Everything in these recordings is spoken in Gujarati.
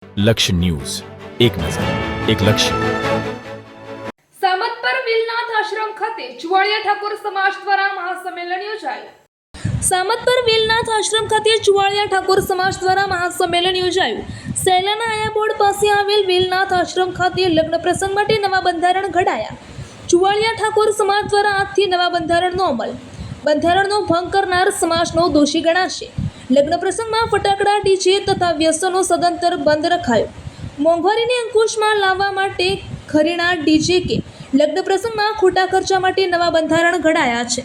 લક્ષ્ય ન્યૂઝ, એક નજર, એક લક્ષ્ય. સામતપર વિલનાથ આશ્રમ ખાતે ચુવાડિયા ઠાકોર સમાજ દ્વારા મહાસંમેલન યોજાયું. સામતપર વિલનાથ આશ્રમ ખાતે ચુવાડિયા ઠાકોર સમાજ દ્વારા મહાસંમેલન યોજાયું. સહેલાના આયા બોર્ડ પાસે આવેલ વિલનાથ આશ્રમ ખાતે લગ્ન પ્રસંગ માટે નવા બંધારણ ઘડાયા. ચુવાડિયા ઠાકોર સમાજ દ્વારા આજથી નવા બંધારણનો અમલ. બંધારણનો ભંગ કરનાર સમાજનો દોષી ગણાશે. લગ્ન પ્રસંગમાં ફટાકડા, ડીજે તથા વ્યસનો સદંતર બંધ રખાયો. મોંઘવારીને અંકુશમાં લાવવા માટે ઘરેણા, ડીજે કે લગ્ન પ્રસંગમાં ખોટા ખર્ચા માટે નવા બંધારણ ઘડાયા છે,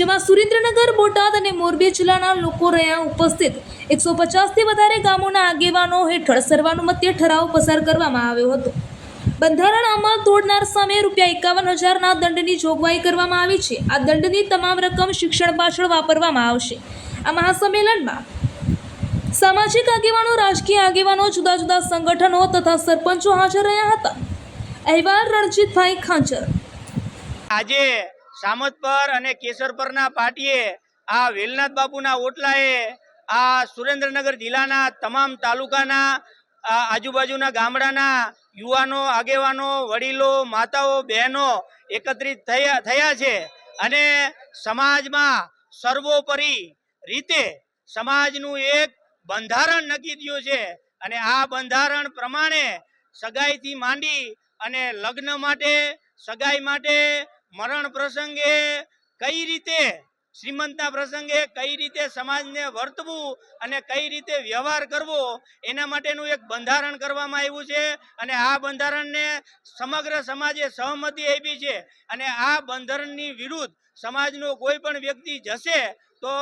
જેમાં સુરેન્દ્રનગર, બોટાદ અને મોરબી જિલ્લાના લોકો રહ્યા ઉપસ્થિત 150થી વધારે ગામોના આગેવાનો હેઠળ સર્વાનુમતે ઠરાવ પસાર કરવામાં આવ્યો હતો. બંધારણ અમલ તોડનાર સામે ₹51,000ના દંડની જોગવાઈ કરવામાં આવી છે. આ દંડની તમામ રકમ શિક્ષણ પાછળ વાપરવામાં આવશે. આ મહાસંમેલનમાં સામાજિક આગેવાનો, રાજકીય આગેવાનો, જુદા જુદા સંગઠનો તથા સરપંચો હાજર રહ્યા હતા. અહેવાલ રણજીતભાઈ ખાંચર. આજે સામતપર અને કેસરપરના પાટીએ આ વેલનાથ બાપુના ઓટલાએ આ સુરેન્દ્રનગર જિલ્લાના તમામ તાલુકાના આજુબાજુના ગામડાના યુવાનો, આગેવાનો, વડીલો, માતાઓ, બહેનો એકત્રિત થયા છે અને સમાજમાં સર્વોપરી રીતે સમાજનું એક બંધારણ નક્કી થયું છે અને આ બંધારણ પ્રમાણે સગાઈથી માંડી અને લગ્ન માટે, સગાઈ માટે, મરણ પ્રસંગે કઈ રીતે, શ્રીમંતના પ્રસંગે કઈ રીતે સમાજને વર્તવું અને કઈ રીતે વ્યવહાર કરવો એના માટેનું એક બંધારણ કરવામાં આવ્યું છે અને આ બંધારણને સમગ્ર સમાજે સહમતિ આપી છે અને આ બંધારણની વિરુદ્ધ સમાજનો કોઈ પણ વ્યક્તિ જશે તો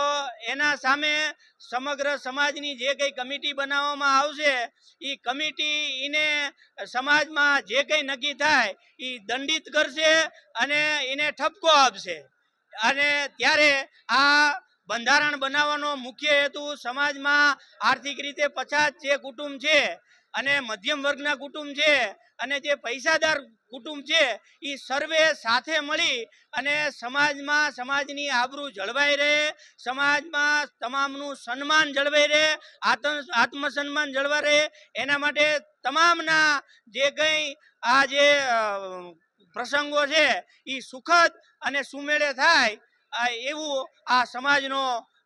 એના સામે સમગ્ર સમાજની જે કંઈ કમિટી બનાવવામાં આવશે એ કમિટી એને સમાજમાં જે કંઈ નક્કી થાય એ દંડિત કરશે અને એને ઠપકો આપશે. અને ત્યારે આ બંધારણ બનાવવાનો મુખ્ય હેતુ સમાજમાં આર્થિક રીતે પછાત જે કુટુંબ છે અને મધ્યમ વર્ગના કુટુંબ છે અને જે પૈસાદાર કુટુંબ છે એ સર્વે સાથે મળી અને સમાજમાં સમાજની આબરૂ જળવાઈ રહે, સમાજમાં તમામનું સન્માન જળવાઈ રહે, આત્મસન્માન જળવાઈ રહે એના માટે તમામના જે કંઈ આ જે પ્રસંગો છે એ સુખદ અને સુમેળે થાય એવું આ સમાજનો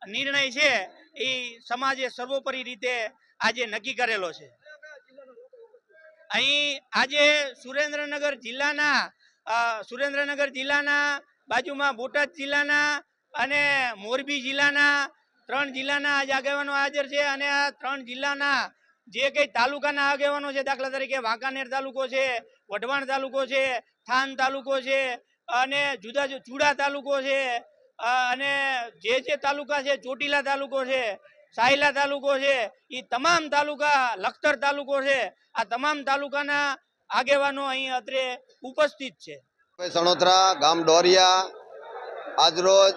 નિર્ણય છે. એ સમાજે સર્વોપરી રીતે આજે નક્કી કરેલો છે. અહીં આજે સુરેન્દ્રનગર જિલ્લાના બાજુમાં બોટાદ જિલ્લાના અને મોરબી જિલ્લાના 3 જિલ્લાના આજે આગેવાનો હાજર છે અને આ 3 જિલ્લાના જે કંઈ તાલુકાના આગેવાનો છે, દાખલા તરીકે વાંકાનેર તાલુકો છે, વઢવાણ તાલુકો છે, થાન તાલુકો છે અને ચુડા તાલુકો છે અને જે તાલુકા છે, ચોટીલા તાલુકો છે, સાયલા તાલુકો છે, એ તમામ તાલુકા, લખતર તાલુકો છે, આ તમામ તાલુકાના આગેવાનો અહીં અત્રે ઉપસ્થિત છે. સણોતરા ગામ ડોરિયા આજરોજ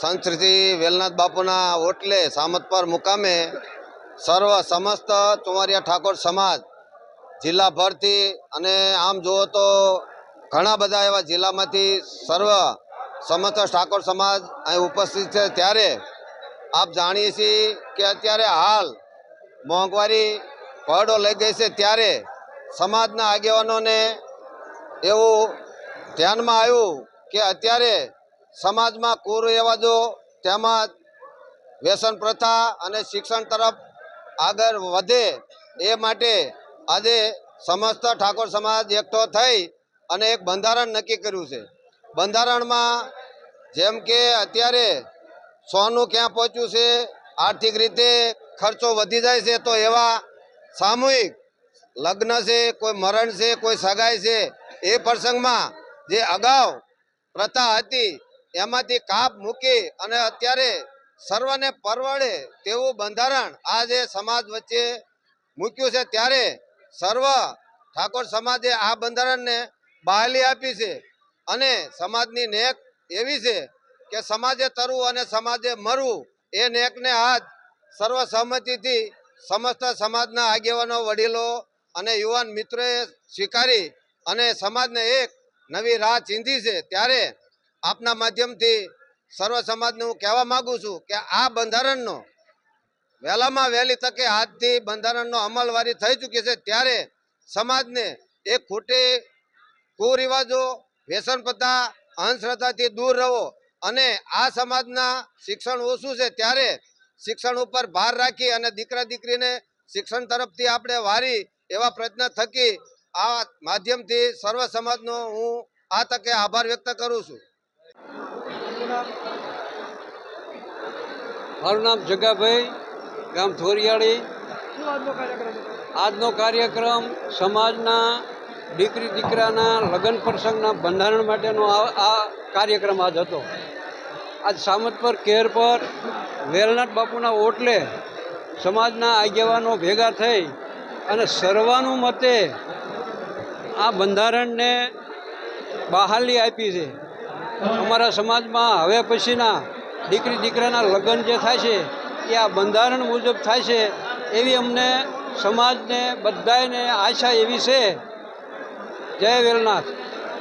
સંત શ્રી વેલનાથ બાપુના ઓટલે સામતપર મુકામે સમસ્ત ચુવાડિયા ઠાકોર સમાજ જિલ્લાભરથી અને આમ જુઓ તો ઘણા બધા એવા જિલ્લામાંથી સમસ્ત ઠાકોર સમાજ અહીં ઉપસ્થિત છે. ત્યારે આપ જાણીએ છીએ કે અત્યારે હાલ મોંઘવારી પહાડો લઈ ગઈ છે, ત્યારે સમાજના આગેવાનોને એવું ધ્યાનમાં આવ્યું કે અત્યારે સમાજમાં કુરિવાજો તેમજ વ્યસન પ્રથા અને શિક્ષણ તરફ આગળ વધે એ માટે આજે સમસ્ત ઠાકોર સમાજ એકઠો થઈ અને એક બંધારણ નક્કી કર્યું છે. બંધારણમાં જેમ કે અત્યારે સોનું ક્યાં પહોંચ્યું છે, આર્થિક રીતે ખર્ચો વધી જાય છે, તો એવા સામૂહિક લગ્ન છે, કોઈ મરણ છે, કોઈ સગાઈ છે, એ પ્રસંગમાં જે અગાઉ પ્રથા હતી એમાંથી કાપ મૂકી અને અત્યારે સર્વને પરવડે તેવું બંધારણ આજે સમાજ વચ્ચે મૂક્યું છે. ત્યારે સર્વ ઠાકોર સમાજે આ બંધારણને બહાલી આપી છે અને સમાજની નેક એવી છે કે સમાજે તરવું અને સમાજે મરવું એ નેકને આજ સર્વસહમતિથી સમસ્ત સમાજના આગેવાનો, વડીલો અને યુવાન મિત્રોએ સ્વીકારી અને સમાજને એક નવી રાહ ચીંધી છે. ત્યારે આપના માધ્યમથી સર્વ સમાજને હું કહેવા માગું છું કે આ બંધારણનો વહેલામાં વહેલી તકે આજથી બંધારણનો અમલવારી થઈ ચૂકી છે, ત્યારે સમાજને એક ખોટી કુરિવાજો, વ્યસન પ્રથા, અંધશ્રદ્ધાથી દૂર રહો અને આ સમાજના શિક્ષણ ઓછું છે, ત્યારે શિક્ષણ ઉપર ભાર રાખી અને દીકરા દીકરીને શિક્ષણ તરફથી આપણે વારી એવા પ્રયત્ન થકી આ માધ્યમથી સર્વ સમાજનો હું આ તકે આભાર વ્યક્ત કરું છું. મારું નામ જગાભાઈ, ગામ થોરિયાળી. આજનો કાર્યક્રમ સમાજના દીકરી દીકરાના લગ્ન પ્રસંગના બંધારણ માટેનો આ કાર્યક્રમ આજ હતો. આજ સામતપર કેર પર વેલનાથ બાપુના ઓટલે સમાજના આગેવાનો ભેગા થઈ અને સર્વાનુમતે આ બંધારણને બહાલી આપી છે. અમારા સમાજમાં હવે પછીના દીકરી દીકરાના લગ્ન જે થાય છે એ આ બંધારણ મુજબ થાય છે એવી અમને સમાજને બધાને આશા એવી છે. જય વેલનાથ.